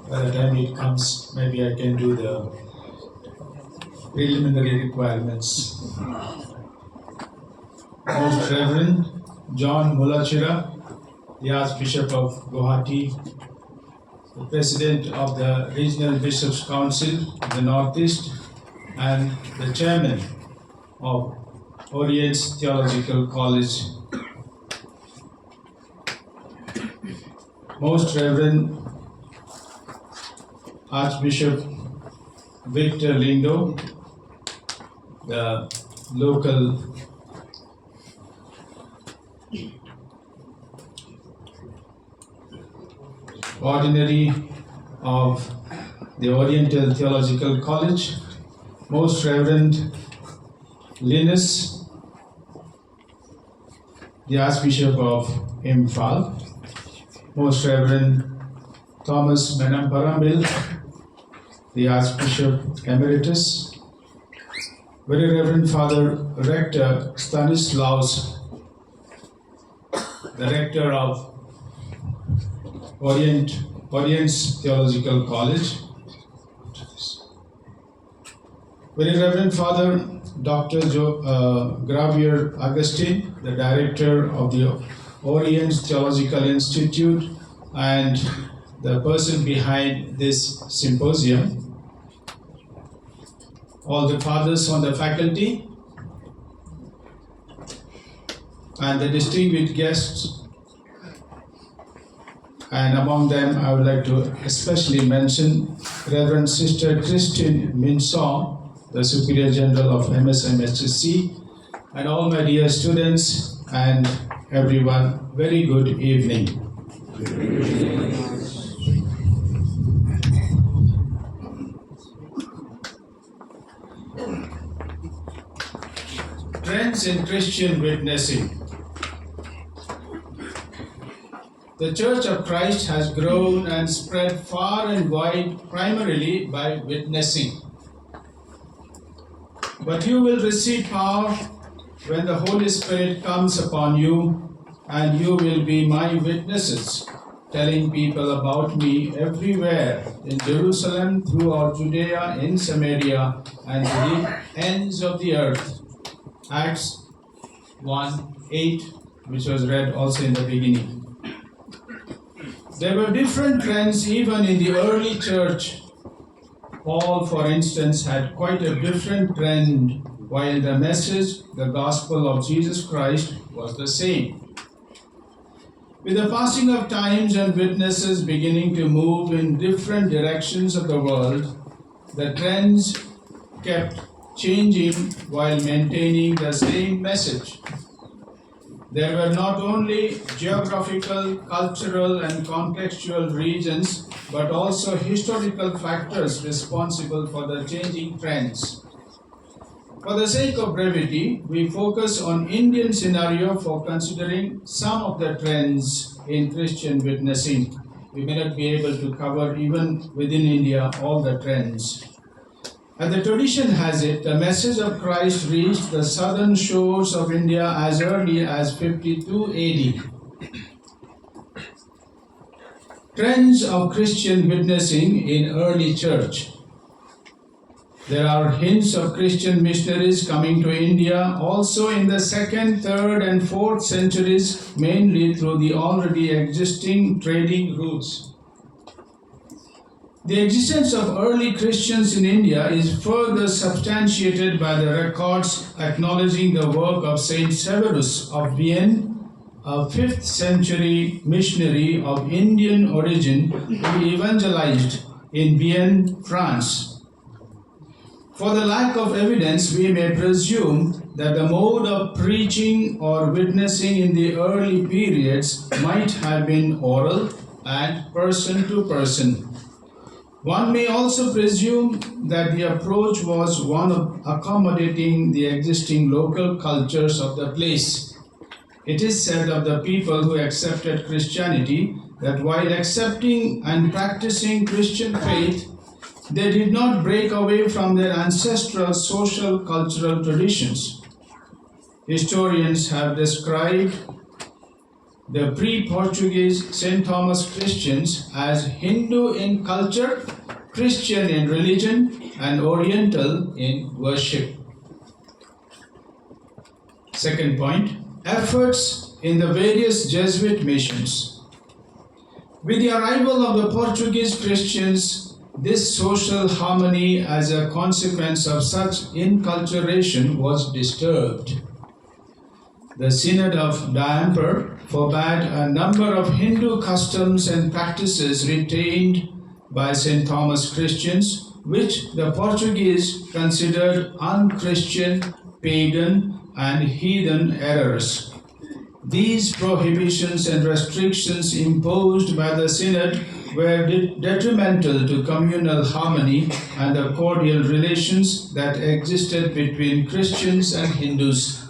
by the time it comes, maybe I can do the preliminary requirements. Most Reverend John Mulachira, the Archbishop of Guwahati, the President of the Regional Bishops' Council of the Northeast, and the Chairman of Orient's Theological College. Most Reverend Archbishop Victor Lindo, the local ordinary of the Oriental Theological College. Most Reverend Linus, the Archbishop of Imphal. Most Reverend Thomas Menamparambil, the Archbishop Emeritus. Very Reverend Father Rector Stanislaus, the Rector of Orient's Theological College. Very Reverend Father Dr. Gravier Augustine, the Director of the Orient's Theological Institute and the person behind this symposium. All the fathers on the faculty and the distinguished guests. And among them, I would like to especially mention Reverend Sister Christine Minson, the Superior General of MSMHSC, and all my dear students and everyone, very good evening. Trends in Christian witnessing. The Church of Christ has grown and spread far and wide primarily by witnessing. But you will receive power when the Holy Spirit comes upon you, and you will be my witnesses, telling people about me everywhere, in Jerusalem, throughout Judea, in Samaria, and to the ends of the earth. Acts 1:8, which was read also in the beginning. There were different trends even in the early church. Paul, for instance, had quite a different trend, while the message, the gospel of Jesus Christ, was the same. With the passing of times and witnesses beginning to move in different directions of the world, the trends kept changing while maintaining the same message. There were not only geographical, cultural, and contextual regions, but also historical factors responsible for the changing trends. For the sake of brevity, we focus on Indian scenario for considering some of the trends in Christian witnessing. We may not be able to cover even within India all the trends. As the tradition has it, the message of Christ reached the southern shores of India as early as 52 AD. Trends of Christian witnessing in early church. There are hints of Christian missionaries coming to India also in the 2nd, 3rd, and 4th centuries, mainly through the already existing trading routes. The existence of early Christians in India is further substantiated by the records acknowledging the work of Saint Severus of Vienne, a 5th century missionary of Indian origin who evangelized in Vienne, France. For the lack of evidence, we may presume that the mode of preaching or witnessing in the early periods might have been oral and person to person. One may also presume that the approach was one of accommodating the existing local cultures of the place. It is said of the people who accepted Christianity that while accepting and practicing Christian faith, they did not break away from their ancestral social cultural traditions. Historians have described the pre-Portuguese St. Thomas Christians as Hindu in culture, Christian in religion, and Oriental in worship. Second point, efforts in the various Jesuit missions. With the arrival of the Portuguese Christians, this social harmony as a consequence of such inculturation was disturbed. The Synod of Diamper forbade a number of Hindu customs and practices retained by St. Thomas Christians, which the Portuguese considered unchristian, pagan, and heathen errors. These prohibitions and restrictions imposed by the Synod were detrimental to communal harmony and the cordial relations that existed between Christians and Hindus.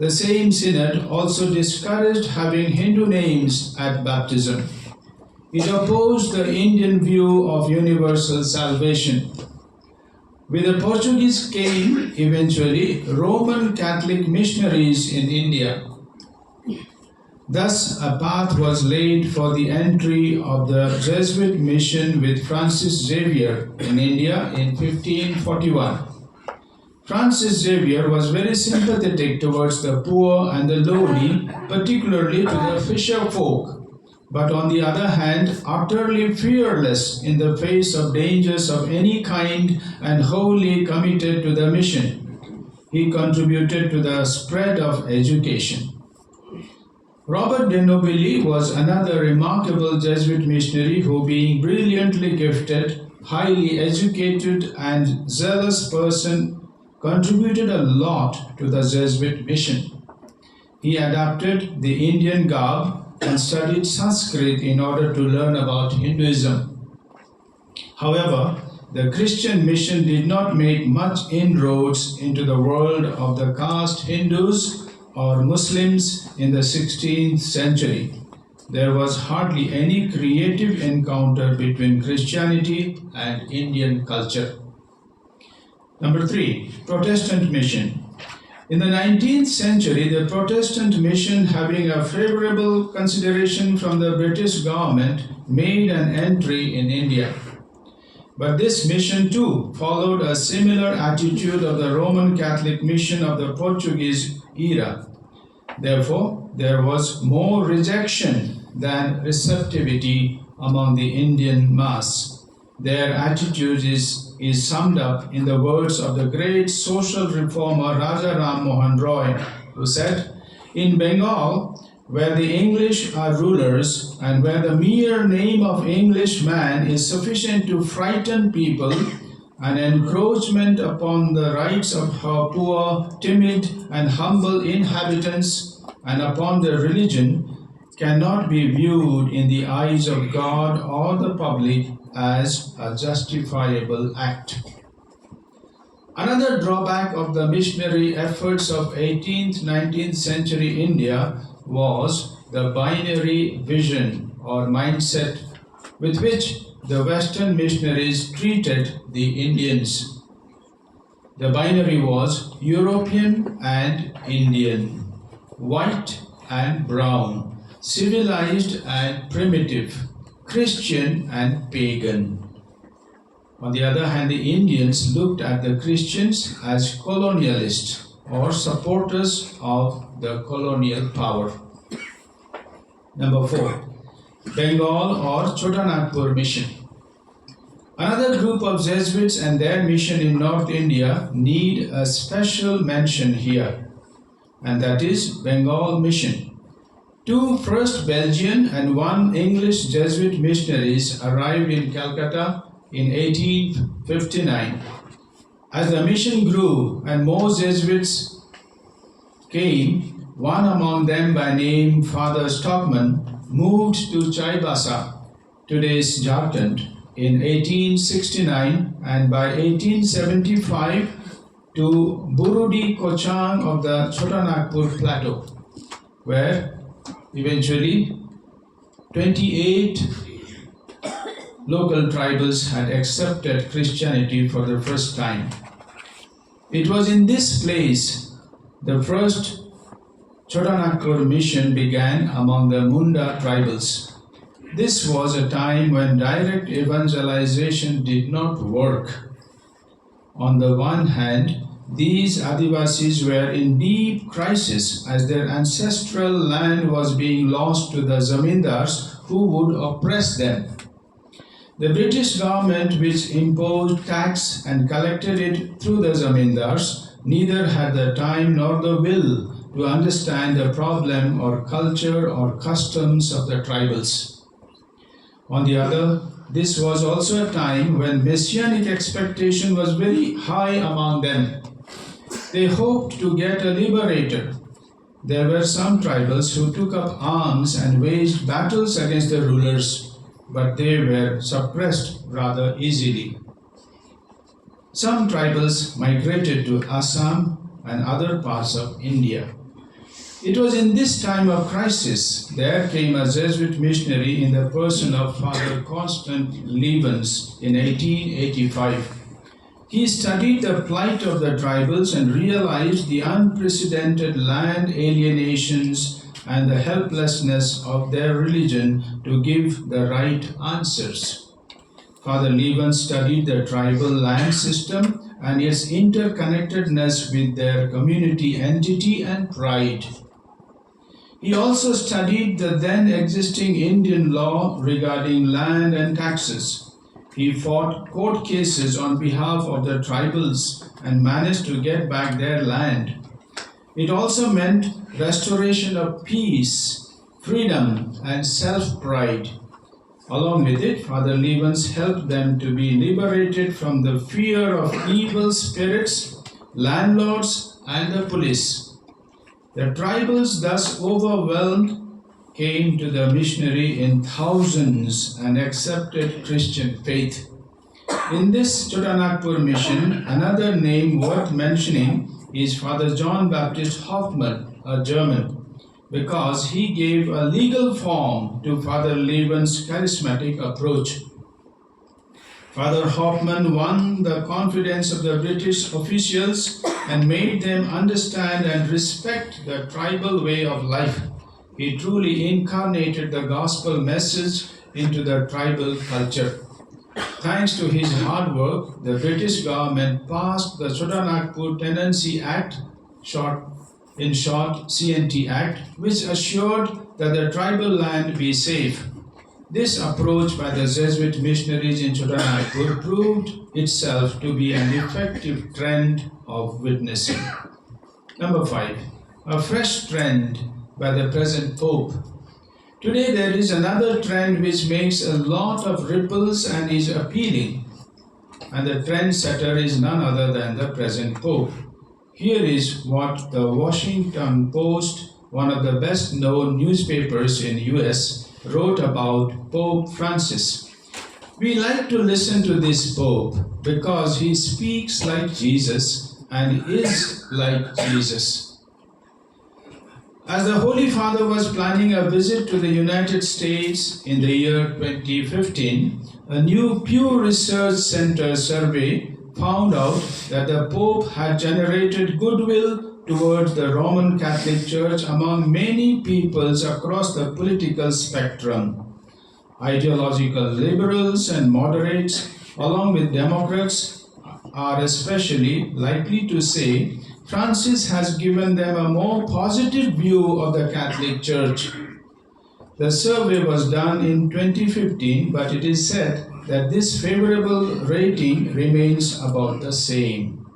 The same Synod also discouraged having Hindu names at baptism. It opposed the Indian view of universal salvation. With the Portuguese came eventually Roman Catholic missionaries in India. Thus, a path was laid for the entry of the Jesuit mission with Francis Xavier in India in 1541. Francis Xavier was very sympathetic towards the poor and the lowly, particularly to the fisher folk, but on the other hand, utterly fearless in the face of dangers of any kind and wholly committed to the mission. He contributed to the spread of education. Robert de Nobili was another remarkable Jesuit missionary who, being brilliantly gifted, highly educated, and zealous person, contributed a lot to the Jesuit mission. He adapted the Indian garb and studied Sanskrit in order to learn about Hinduism. However, the Christian mission did not make much inroads into the world of the caste Hindus or Muslims in the 16th century. There was hardly any creative encounter between Christianity and Indian culture. Number 3, Protestant mission. In the 19th century, the Protestant mission, having a favorable consideration from the British government, made an entry in India. But this mission too followed a similar attitude of the Roman Catholic mission of the Portuguese era. Therefore, there was more rejection than receptivity among the Indian mass. Their attitude is summed up in the words of the great social reformer Raja Ram Mohan Roy, who said, "In Bengal, where the English are rulers and where the mere name of Englishman is sufficient to frighten people, an encroachment upon the rights of her poor, timid, and humble inhabitants and upon their religion cannot be viewed in the eyes of God or the public as a justifiable act." Another drawback of the missionary efforts of 18th, 19th century India was the binary vision or mindset with which the Western missionaries treated the Indians. The binary was European and Indian, white and brown, civilized and primitive, Christian and pagan. On the other hand, the Indians looked at the Christians as colonialists or supporters of the colonial power. Number 4, Bengal or Chotanagpur mission. Another group of Jesuits and their mission in North India need a special mention here, and that is Bengal mission. 2 first Belgian and 1 English Jesuit missionaries arrived in Calcutta in 1859. As the mission grew and more Jesuits came, one among them by name Father Stockman moved to Chaibasa, today's Jharkhand, in 1869, and by 1875 to Burudi Kochang of the Chotanagpur Plateau, where eventually 28 local tribals had accepted Christianity for the first time. It was in this place the first Chotanagpur mission began among the Munda tribals. This was a time when direct evangelization did not work. On the one hand, these Adivasis were in deep crisis as their ancestral land was being lost to the zamindars who would oppress them. The British government, which imposed tax and collected it through the zamindars, neither had the time nor the will to understand the problem or culture or customs of the tribals. On the other, this was also a time when messianic expectation was very high among them. They hoped to get a liberator. There were some tribals who took up arms and waged battles against the rulers, but they were suppressed rather easily. Some tribals migrated to Assam and other parts of India. It was in this time of crisis there came a Jesuit missionary in the person of Father Constant Levens in 1885. He studied the plight of the tribals and realized the unprecedented land alienations and the helplessness of their religion to give the right answers. Father Levens studied the tribal land system and its interconnectedness with their community entity and pride. He also studied the then existing Indian law regarding land and taxes. He fought court cases on behalf of the tribals and managed to get back their land. It also meant restoration of peace, freedom, and self-pride. Along with it, Father Levens helped them to be liberated from the fear of evil spirits, landlords, and the police. The tribals, thus overwhelmed, came to the missionary in thousands and accepted Christian faith. In this Chotanagpur mission, another name worth mentioning is Father John Baptist Hoffmann, a German, because he gave a legal form to Father Levens' charismatic approach. Father Hoffmann won the confidence of the British officials and made them understand and respect the tribal way of life. He truly incarnated the gospel message into the tribal culture. Thanks to his hard work, the British government passed the Chotanagpur Tenancy Act, in short CNT Act, which assured that the tribal land be safe. This approach by the Jesuit missionaries in Chotanagpur proved itself to be an effective trend of witnessing. Number 5, a fresh trend by the present Pope. Today there is another trend which makes a lot of ripples and is appealing, and the trendsetter is none other than the present Pope. Here is what the Washington Post, one of the best known newspapers in US, wrote about Pope Francis. We like to listen to this Pope because he speaks like Jesus and is like Jesus. As the Holy Father was planning a visit to the United States in the year 2015, a new Pew Research Center survey found out that the Pope had generated goodwill towards the Roman Catholic Church among many peoples across the political spectrum. Ideological liberals and moderates, along with Democrats, are especially likely to say Francis has given them a more positive view of the Catholic Church. The survey was done in 2015, but it is said that this favorable rating remains about the same.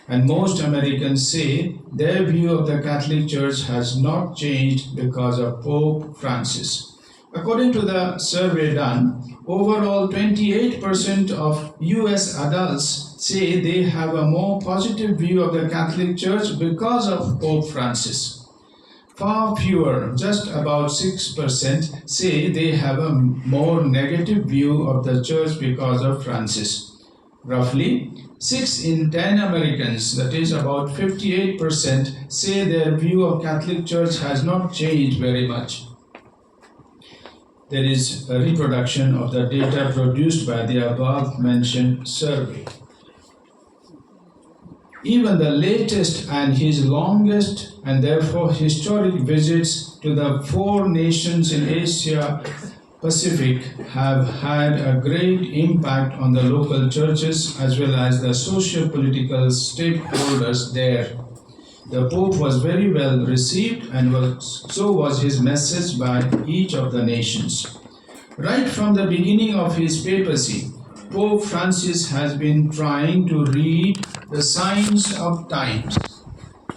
And most Americans say their view of the Catholic Church has not changed because of Pope Francis. According to the survey done, overall 28% of US adults say they have a more positive view of the Catholic Church because of Pope Francis. Far fewer, just about 6%, say they have a more negative view of the Church because of Francis. Roughly 6 in 10 Americans, that is about 58%, say their view of Catholic Church has not changed very much. There is a reproduction of the data produced by the above mentioned survey. Even the latest and his longest and therefore historic visits to the 4 nations in Asia Pacific have had a great impact on the local churches as well as the socio-political stakeholders there. The Pope was very well received and so was his message by each of the nations. Right from the beginning of his papacy, Pope Francis has been trying to read the signs of times